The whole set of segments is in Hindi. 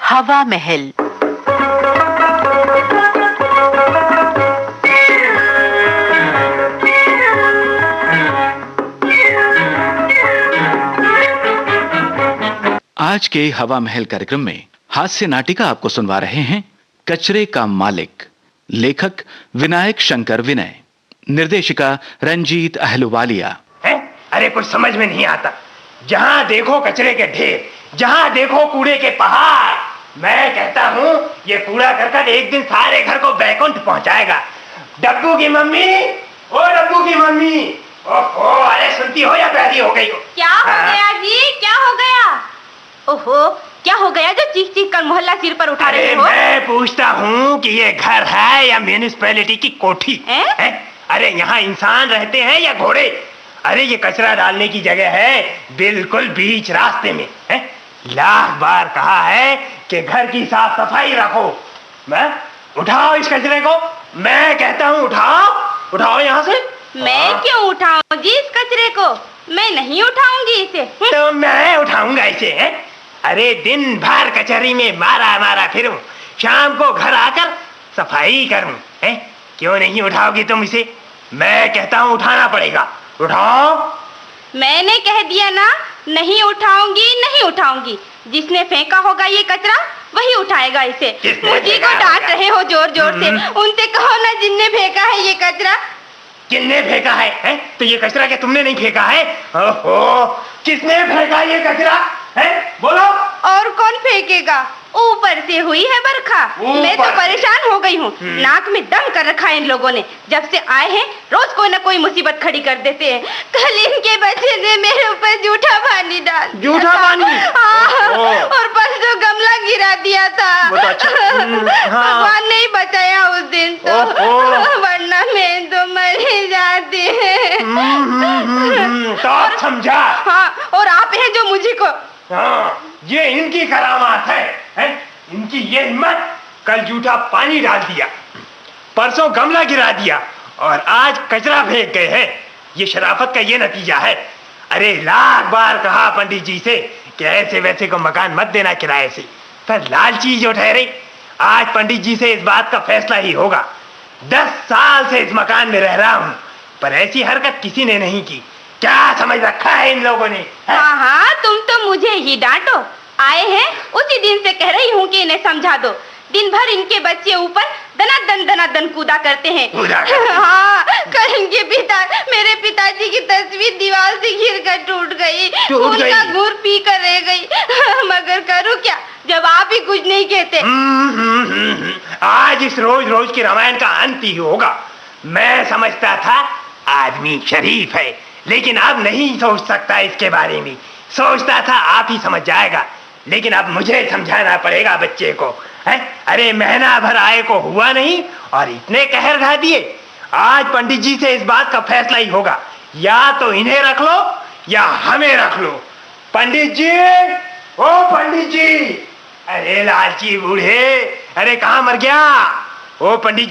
हवा महल। आज के हवा महल कार्यक्रम में हास्य नाटिका आपको सुनवा रहे हैं कचरे का मालिक। लेखक विनायक शंकर विनय, निर्देशिका रंजीत अहलुवालिया। अरे कुछ समझ में नहीं आता। जहां देखो कचरे के ढेर, जहां देखो कूड़े के पहाड़। मैं कहता हूँ ये कूड़ा करकट एक दिन सारे घर को बैकुंठ पहुंचाएगा। डब्बू की मम्मी, ओ डब्बू की मम्मी, ओहो, अरे सुनती हो या प्यारी हो गई हो? क्या हो गया जी, क्या हो गया? ओहो, क्या हो गया जो चीख चीख कर मोहल्ला सिर पर उठा रहे हो? मैं पूछता हूँ कि ये घर है या म्यूनिसिपैलिटी की कोठी है? अरे यहाँ इंसान रहते हैं या घोड़े? अरे ये कचरा डालने की जगह है बिल्कुल बीच रास्ते में है। लाख बार कहा है कि घर की साफ सफाई रखो। मैं उठाओ इस कचरे को, मैं कहता हूँ उठाओ, उठाओ यहाँ से। मैं क्यों उठाऊं जी इस कचरे को? मैं नहीं उठाऊंगी इसे। तो मैं उठाऊंगा इसे है? अरे दिन भर कचहरी में मारा मारा फिरूं, शाम को घर आकर सफाई करूं है? क्यों नहीं उठाओगी तुम इसे? मैं कहता हूं उठाना पड़ेगा, उठाओ। मैंने कह दिया ना, नहीं उठाऊंगी, नहीं उठाऊंगी। जिसने फेंका होगा ये कचरा वही उठाएगा इसे। मुझी को डांट रहे हो जोर जोर से, उनसे कहो ना जिनने फेंका है ये कचरा। किसने फेंका है? तो ये कचरा क्या तुमने नहीं फेंका है? ओहो, किसने फेंका ये कचरा है? बोलो। और कौन फेंकेगा? ऊपर से हुई है बरखा। मैं तो परेशान हो गई हूँ। नाक में दम कर रखा है इन लोगों ने। जब से आए हैं रोज कोई ना कोई मुसीबत खड़ी कर देते हैं। कल इनके बच्चे ने मेरे ऊपर झूठा पानी डाल दिया। झूठा पानी? और परसों गमला गिरा दिया था। भगवान ने ही बचाया उस दिन तो, वरना मैं तो मर ही जाती। तो समझा। हाँ, और आप हैं जो मुझे को। हाँ, ये इनकी करामात है? इनकी ये हिम्मत। कल झूठा पानी डाल दिया, परसों गमला गिरा दिया और आज कचरा फेंक गए हैं। ये शराफत का ये नतीजा है। अरे लाख बार कहा पंडित जी से कि ऐसे वैसे को मकान मत देना किराए से, पर लालची जो ठहरे। आज पंडित जी से इस बात का फैसला ही होगा। 10 साल से इस मकान में रह रहा हूँ, पर ऐसी हरकत किसी ने नहीं की। क्या समझ रखा है इन लोगों ने? हाँ हाँ, तुम तो मुझे ही डांटो। आए हैं उसी दिन से कह रही हूँ कि इन्हें समझा दो। दिन भर इनके बच्चे ऊपर दनादन कूदा करते हैं। हाँ, कल इनके मेरे पिताजी की तस्वीर दीवार से गिरकर टूट गई। उनका घूर पी कर रह गई। मगर करूँ क्या जब आप ही कुछ नहीं कहते। आज इस रोज रोज की रामायण का अंत ही होगा। मैं समझता था आदमी शरीफ है, लेकिन अब नहीं सोच सकता इसके बारे में। सोचता था आप ही समझ जाएगा, लेकिन अब मुझे समझाना पड़ेगा बच्चे को है? अरे महीना भर आए को हुआ नहीं और इतने कहर ढा दिए। आज पंडित जी से इस बात का फैसला ही होगा। या तो इन्हें रख लो या हमें रख लो। पंडित जी, ओ पंडित जी, अरे लालची बूढ़े, अरे कहाँ मर गया? ओ पंडित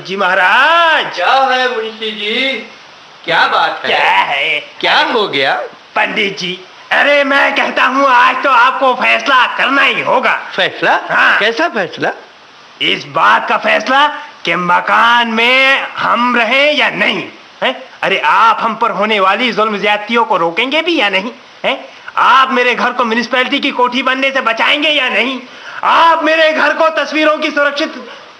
जी महाराज। क्या है मुंशी जी, क्या बात है? क्या है? क्या हो गया? पंडित जी, अरे मैं कहता हूँ आज तो आपको फैसला करना ही होगा। फैसला? हाँ। कैसा फैसला? इस बात का फैसला कि मकान में हम रहे या नहीं है? अरे आप हम पर होने वाली जुल्म ज्यादतियों को रोकेंगे भी या नहीं है? आप मेरे घर को म्युनिसिपैलिटी की कोठी बनने से बचाएंगे या नहीं? आप मेरे घर को तस्वीरों की सुरक्षित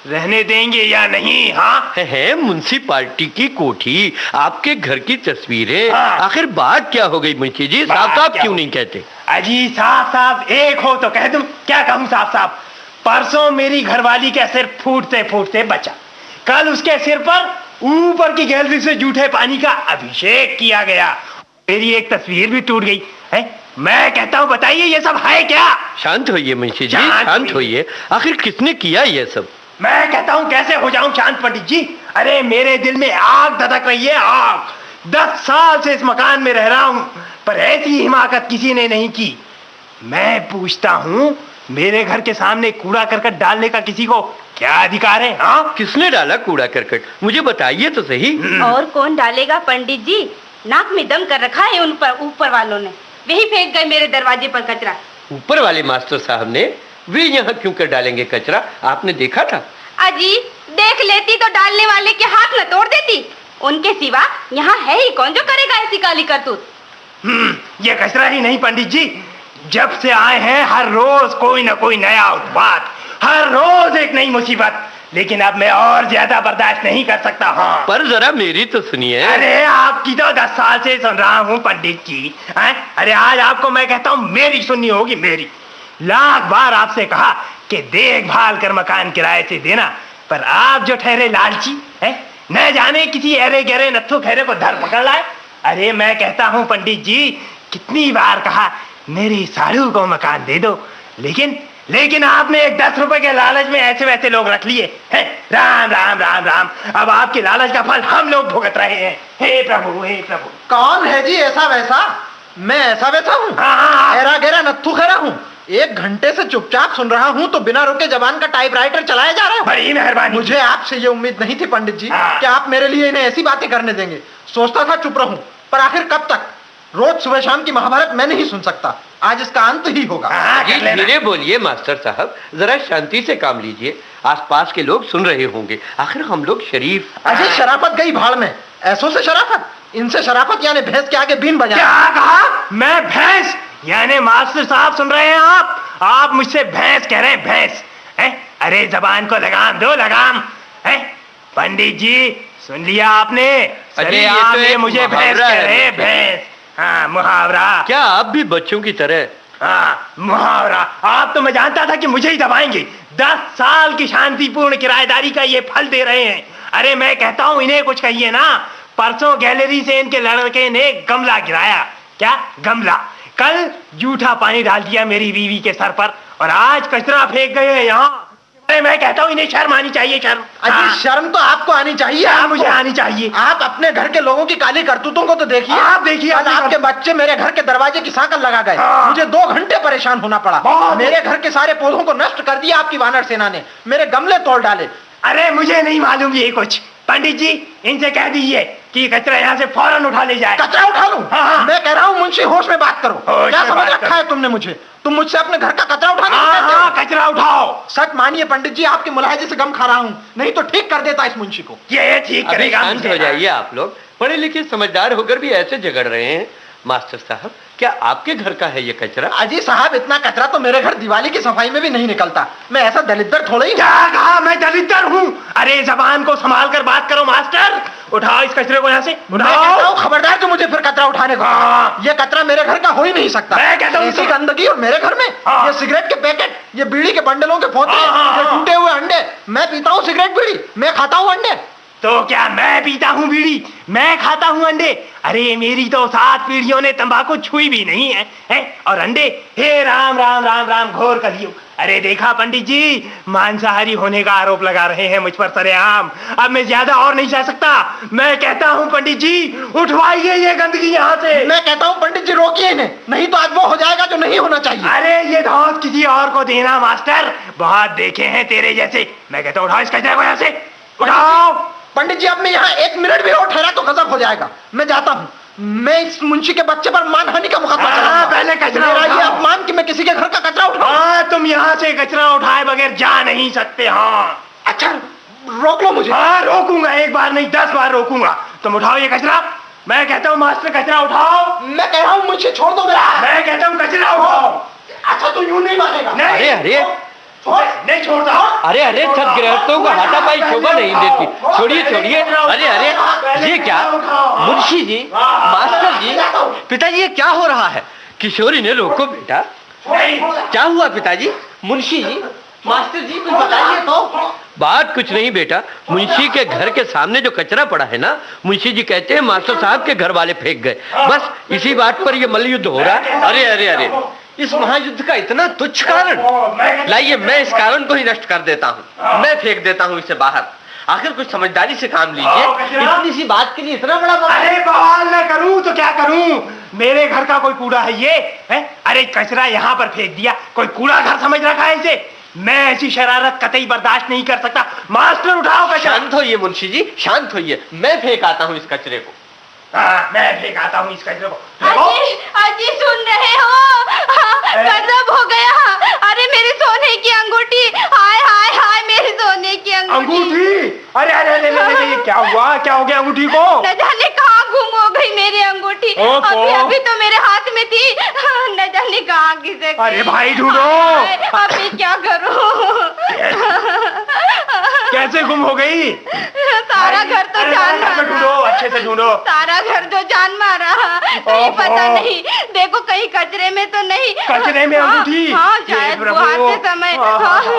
रहने देंगे या नहीं? हाँ है म्युनिसिपैलिटी की कोठी, आपके घर की तस्वीरें। हाँ। आखिर बात क्या हो गई मुंशी जी? साफ साफ क्यों नहीं कहते? अजी साफ साफ एक हो तो कह दूं। क्या कहूं साफ साफ? परसों मेरी घरवाली का सिर फूटते फूटते बचा। कल उसके सिर पर ऊपर की गैलरी से जूठे पानी का अभिषेक किया गया। मेरी एक तस्वीर भी टूट गई है। मैं कहता हूं बताइए ये सब है क्या? शांत होइए मुंशी जी, शांत होइए। आखिर किसने किया ये सब? मैं कहता हूं कैसे हो जाऊं शांत पंडित जी? अरे मेरे दिल में आग धधक रही है, आग। 10 साल से इस मकान में रह रहा हूं, पर ऐसी हिमाकत किसी ने नहीं की। मैं पूछता हूं मेरे घर के सामने कूड़ा करकट डालने का किसी को क्या अधिकार है? हाँ, किसने डाला कूड़ा करकट? मुझे बताइए तो सही। और कौन डालेगा पंडित जी? नाक में दम कर रखा है उन पर ऊपर वालों ने। वही फेंक गए मेरे दरवाजे पर कचरा। ऊपर वाले मास्टर साहब ने? वे यहाँ क्यों कर डालेंगे कचरा? आपने देखा था? अजी देख लेती तो डालने वाले के हाथ न तोड़ देती। उनके सिवा यहाँ है ही कौन जो करेगा ऐसी काली करतूत। ये कचरा ही नहीं पंडित जी, जब से आए हैं हर रोज कोई न कोई नया उत्पात, हर रोज एक नई मुसीबत। लेकिन अब मैं और ज्यादा बर्दाश्त नहीं कर सकता। हाँ पर जरा मेरी तो सुनिए। अरे आपकी तो 10 साल से सुन रहा हूँ पंडित जी। अरे आज आपको मैं कहता हूँ मेरी सुननी होगी मेरी। लाख बार आपसे कहा कि देखभाल कर मकान किराए से देना, पर आप जो ठहरे लालची हैं, न जाने किसी अरे गहरे नत्थु खैरे को धर पकड़ लाए। अरे मैं कहता हूँ पंडित जी, कितनी बार कहा मेरी साड़ू को मकान दे दो, लेकिन आपने एक 10 रुपए के लालच में ऐसे वैसे लोग रख लिए हैं। राम राम राम राम, अब आपके लालच का फल हम लोग भुगत रहे हैं। हे प्रभु हे प्रभु। कौन है जी ऐसा वैसा? मैं ऐसा वैसा हूँ? ऐरा गहरा नत्थु खैरा हूँ। 1 घंटे से चुपचाप सुन रहा हूँ तो बिना रुके जबान का टाइपराइटर चलाया जा रहा है। बड़ी मेहरबानी। मुझे आपसे ये उम्मीद नहीं थी पंडित जी कि आप मेरे लिए इन्हें ऐसी बातें करने देंगे। सोचता था चुप रहूं, पर आखिर कब तक? रोज सुबह शाम की महाभारत मैं नहीं सुन सकता, आज इसका अंत ही होगा। धीरे बोलिए मास्टर साहब, जरा शांति से काम लीजिए। आसपास के लोग सुन रहे होंगे, आखिर हम लोग शरीफ। अजय शराफत गई भाड़ में, ऐसों से शराफत, इनसे शराफत यानी भैंस के आगे बीन बजा। क्या कहा? मैं भैंस? यानी मास्टर साहब सुन रहे हैं आप मुझसे भैंस कह रहे हैं? भैंस है? अरे जबान को लगाम दो, लगाम है। पंडित जी सुन लिया आपने? अरे आपने मुझे भैंस कह रहे हैं? भैंस? हाँ मुहावरा। क्या आप भी बच्चों की तरह? हाँ मुहावरा। आप तो मैं जानता था कि मुझे ही दबाएंगे। 10 साल की शांतिपूर्ण किराएदारी का ये फल दे रहे हैं। अरे मैं कहता हूँ इन्हें कुछ कहिए ना। परसों गैलरी से इनके लड़के ने गमला गिराया। क्या गमला? कल जूठा पानी डाल दिया मेरी बीवी के सर पर, और आज कचरा फेंक गए हैं यहाँ। अरे मैं कहता हूँ इन्हें शर्म आनी चाहिए, शर्म। अजी शर्म तो आपको आनी चाहिए। मुझे आनी चाहिए। आप अपने घर के लोगों की काली करतूतों को तो देखिए। आप देखिए, आपके बच्चे मेरे घर के दरवाजे की सांकल लगा गए। मुझे 2 घंटे परेशान होना पड़ा। मेरे घर के सारे पौधों को नष्ट कर दिया आपकी वानर सेना ने, मेरे गमले तोड़ डाले। अरे मुझे नहीं मालूम ये कुछ। पंडित जी इनसे कह दीजिए कि कचरा यहाँ से फौरन उठा ले जाए। कचरा उठा लूं? मैं कह रहा हूँ मुंशी होश में बात करो। क्या समझ रखा है तुमने मुझे? तुम मुझसे अपने घर का कचरा उठाने को कहते हो? कचरा उठाओ। सच मानिए पंडित जी, आपके मुलाहिजे से गम खा रहा हूँ, नहीं तो ठीक कर देता इस मुंशी को। ये ठीक करेगा। शांत हो जाइए आप लोग, पढ़े लिखे समझदार होकर भी ऐसे झगड़ रहे हैं। मास्टर साहब क्या आपके घर का है ये कचरा? अजी साहब इतना कचरा तो मेरे घर दिवाली की सफाई में भी नहीं निकलता। मैं ऐसा दलिद्र थोड़ा ही। क्या कहा? मैं दलिद्र हूँ? अरे जबान को संभाल कर बात करो मास्टर। उठाओ इस कचरे को यहाँ से, उठाओ। खबरदार जो मुझे फिर कचरा उठाने को। ये कचरा मेरे घर का हो ही नहीं सकता। मैं कहता हूँ ऐसी गंदगी और मेरे घर में ये सिगरेट के पैकेट, ये बीड़ी के बंडलों के पोते, ये टूटे हुए अंडे। मैं पीता हूँ सिगरेट बीड़ी, मैं खाता हूँ अंडे। तो क्या मैं पीता हूँ बीड़ी, मैं खाता हूँ अंडे? अरे मेरी तो 7 पीढ़ियों ने तंबाकू छुई भी नहीं है? और अंडे? हे राम राम राम राम, घोर कलयुग। अरे देखा पंडित जी, मांसाहारी होने का आरोप लगा रहे हैं मुझ पर सरेआम। अब मैं ज्यादा और नहीं सह सकता। मैं कहता हूँ पंडित जी उठवाइए ये गंदगी यहाँ से। मैं कहता हूँ पंडित जी रोकिए इन्हें, नहीं तो आज वो हो जाएगा जो नहीं होना चाहिए। अरे ये धौंस किसी और को देना मास्टर, बहुत देखे हैं तेरे जैसे। मैं कहता हूँ उठाओ इस कचरे को यहाँ से, उठाओ। पंडित जी अब मैं यहाँ 1 मिनट भी और ठहरा तो गजब हो जाएगा। मैं जाता हूँ। मैं इस मुंशी के बच्चे पर मानहानि का मुकदमा चलाऊंगा। पहले कचरा मेरा ये अपमान कि मैं किसी के घर का कचरा उठाऊं। तुम यहाँ से कचरा उठाए बगैर जा नहीं सकते। हाँ अच्छा रोक लो मुझे। हाँ रोकूंगा, 1 बार नहीं 10 बार रोकूंगा। तुम उठाओ ये कचरा। मैं कहता हूँ मास्टर कचरा उठाओ। मैं कह रहा हूँ मुझे छोड़ दो मेरा। मैं कहता हूँ कचरा उठाओ। अच्छा तू यूं नहीं मानेगा। अरे अरे नहीं छोड़ता। अरे अरे सब गृहस्थों को हाथापाई शोभा नहीं देती। छोड़िए छोड़िए। अरे अरे ये क्या? मुंशी जी, मास्टर जी, पिताजी ये क्या हो रहा है? किशोरी ने रोको बेटा। क्या हुआ पिताजी? मुंशी जी, मास्टर जी कुछ बताइए तो। बात कुछ नहीं बेटा, मुंशी के घर के सामने जो कचरा पड़ा है ना, मुंशी जी कहते हैं मास्टर साहब के घर वाले फेंक गए। बस इसी बात पर ये मल्लयुद्ध हो रहा है। अरे अरे अरे इस महायुद्ध का इतना तुच्छ कारण? लाइए मैं इस कारण को ही नष्ट कर देता हूँ। मैं फेंक देता हूँ इसे बाहर। आखिर कुछ समझदारी से काम लीजिए। इतनी सी बात के लिए इतना बड़ा बवाल। अरे बवाल न करूं तो क्या करूं? मेरे घर का कोई कूड़ा है ये है? अरे कचरा यहाँ पर फेंक दिया, कोई कूड़ा घर समझ रखा है इसे? मैं ऐसी शरारत कतई बर्दाश्त नहीं कर सकता। मास्टर उठाओ कचरा। शांत होइए मुंशी जी, शांत होइए। मैं फेंक आता हूँ इस कचरे को। हाँ मैं फेंक आता हूँ इस कचरे को। अजी सुन रहे हो? गजब हो गया। अरे मेरे सोने क्या हो गया अंगूठी को? न जाने कहाँ गुम हो गई मेरी अंगूठी। अभी अभी तो मेरे हाथ में थी, न जाने कहाँ किसे। अरे भाई ढूंढो। अभी क्या करूं? कैसे गुम हो गई? सारा घर तो जान मारा। ढूंढो, अच्छे से ढूंढो। सारा घर तो जान मारा, कहीं पता नहीं। देखो कहीं कचरे में तो नहीं। कचरे में अंगूठी? हाँ शायद बुहार के समय।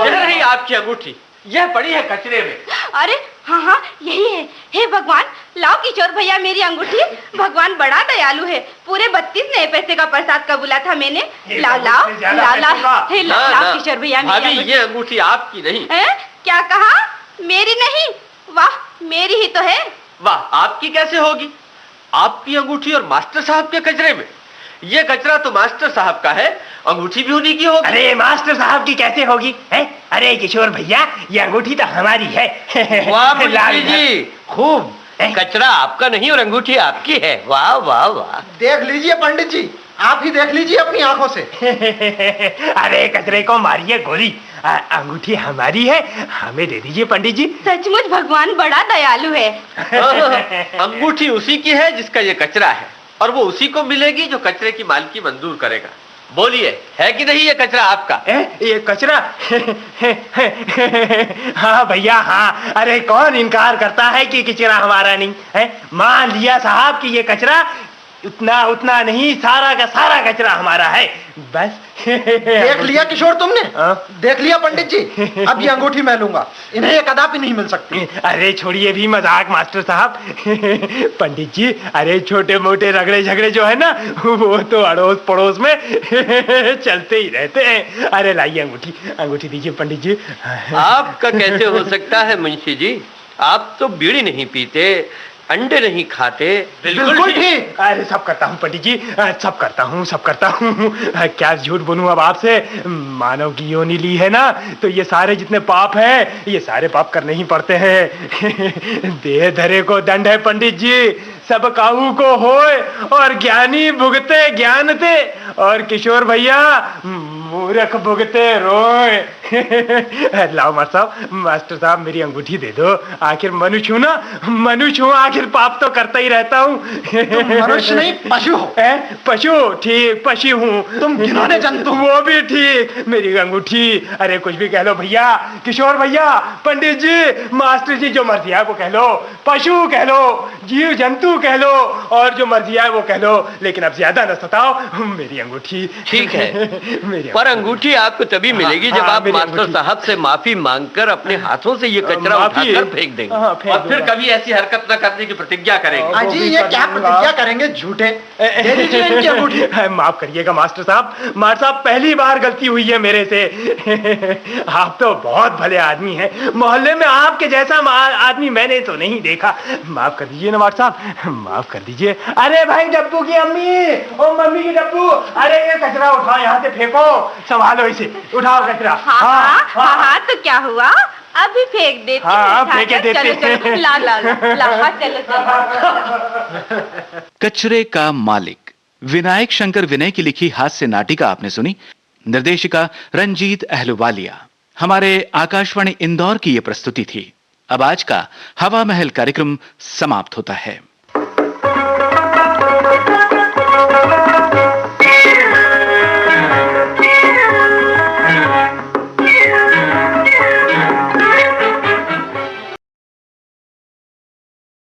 यह रही आपकी अंगूठी, यह पड़ी है कचरे में। अरे हाँ हाँ यही है। हे भगवान, लाओ किशोर भैया मेरी अंगूठी। भगवान बड़ा दयालु है, पूरे 32 नए पैसे का प्रसाद कबूला था मैंने। लाओ लाओ लाओ लाओ, हे लाओ किशोर भैया मेरी अंगूठी। ये अंगूठी आपकी नहीं। क्या कहा? मेरी नहीं? वाह, मेरी ही तो है। वाह, आपकी कैसे होगी? आपकी अंगूठी और मास्टर साहब के कचरे में। ये कचरा तो मास्टर साहब का है, अंगूठी भी उन्हीं की होगी। अरे मास्टर साहब की कैसे होगी है? अरे किशोर भैया, ये अंगूठी तो हमारी है। वाह मुंशी जी, खूब। कचरा आपका नहीं और अंगूठी आपकी है। वाह वाह वाह। देख लीजिए पंडित जी, आप ही देख लीजिए अपनी आंखों से। अरे कचरे को मारिए गोली, अंगूठी हमारी है, हमें दे दीजिए पंडित जी। सचमुच भगवान बड़ा दयालु है। अंगूठी उसी की है जिसका ये कचरा है, और वो उसी को मिलेगी जो कचरे की मालकी मंजूर करेगा। बोलिए, है कि नहीं ये कचरा आपका? ये कचरा? हाँ भैया हाँ। अरे कौन इनकार करता है कि कचरा हमारा नहीं है? मान लिया साहब कि ये कचरा उतना नहीं, सारा का सारा कचरा हमारा है। बस देख लिया किशोर तुमने? देख लिया पंडित जी, अब ये अंगूठी मैं लूंगा, इन्हें ये कदापि नहीं मिल सकती। अरे छोड़िए भी मजाक मास्टर साहब। पंडित जी, अरे छोटे मोटे रगड़े झगड़े जो है ना, वो तो अड़ोस पड़ोस में चलते ही रहते हैं। अरे लाइए अंगूठी, अंगूठी दीजिए पंडित जी। आपका कैसे हो सकता है मुंशी जी? आप तो बीड़ी नहीं पीते, अंडे नहीं खाते। बिल्कुल ठीक। अरे सब करता हूँ पंडित जी, सब करता हूँ। क्या झूठ बोलूं अब आपसे? मानव की योनि ली है ना, तो ये सारे जितने पाप हैं, ये सारे पाप करने ही पड़ते हैं। देह धरे को दंड है पंडित जी, सब काहू को होए, और ज्ञानी भुगते ज्ञान ते, और किशोर भैया मूर्ख भुगते रोए। लाओ मास्टर साहब मेरी अंगूठी दे दो। आखिर मनुष्य हूं ना, मनुष्य हूं, आखिर पाप तो करता ही रहता हूँ। तुम मनुष्य नहीं पशु हो। पशु? ठीक, पशु हूँ। तुम घिनौने जंतु। वो भी ठीक, मेरी अंगूठी। अरे कुछ भी कह लो भैया, किशोर भैया, पंडित जी, मास्टर जी, जो मर्जी है वो कह लो, पशु कह लो, जीव जंतु कह लो, और जो मर्जी है वो कह लो, लेकिन अब ज्यादा न सताओ। मेरी अंगूठी। ठीक है, मेरी पर अंगूठी आपको तभी मिलेगी जब आप मास्टर साहब से माफी मांगकर अपने हाथों से ये कचरा उठाकर फेंक देंगे, और फिर कभी ऐसी हरकत न करने की प्रतिज्ञा करेंगे। अजी ये क्या प्रतिज्ञा करेंगे झूठे? दे दीजिए इनकी अंगूठी। माफ करिएगा मास्टर साहब, पहली बार गलती हुई है मेरे से। आप तो बहुत भले आदमी हैं, मोहल्ले में आपके जैसा आदमी मैंने तो नहीं देखा। माफ कर दीजिए ना मास्टर साहब, माफ कर दीजिए। अरे भाई डब्बू की अम्मी, ओ मम्मी की डब्बू, अरे ये कचरा उठाओ, यहाँ से फेंको, संभालो इसे, उठाओ कचरा। हाँ, तो क्या हुआ? अभी फेंक देती। हाँ, फेंके देते। चलो, ला, चलो। कचरे का मालिक विनायक शंकर विनय की लिखी हास्य नाटिका आपने सुनी। निर्देशिका रंजीत अहलुवालिया। हमारे आकाशवाणी इंदौर की यह प्रस्तुति थी। अब आज का हवा महल कार्यक्रम समाप्त होता है।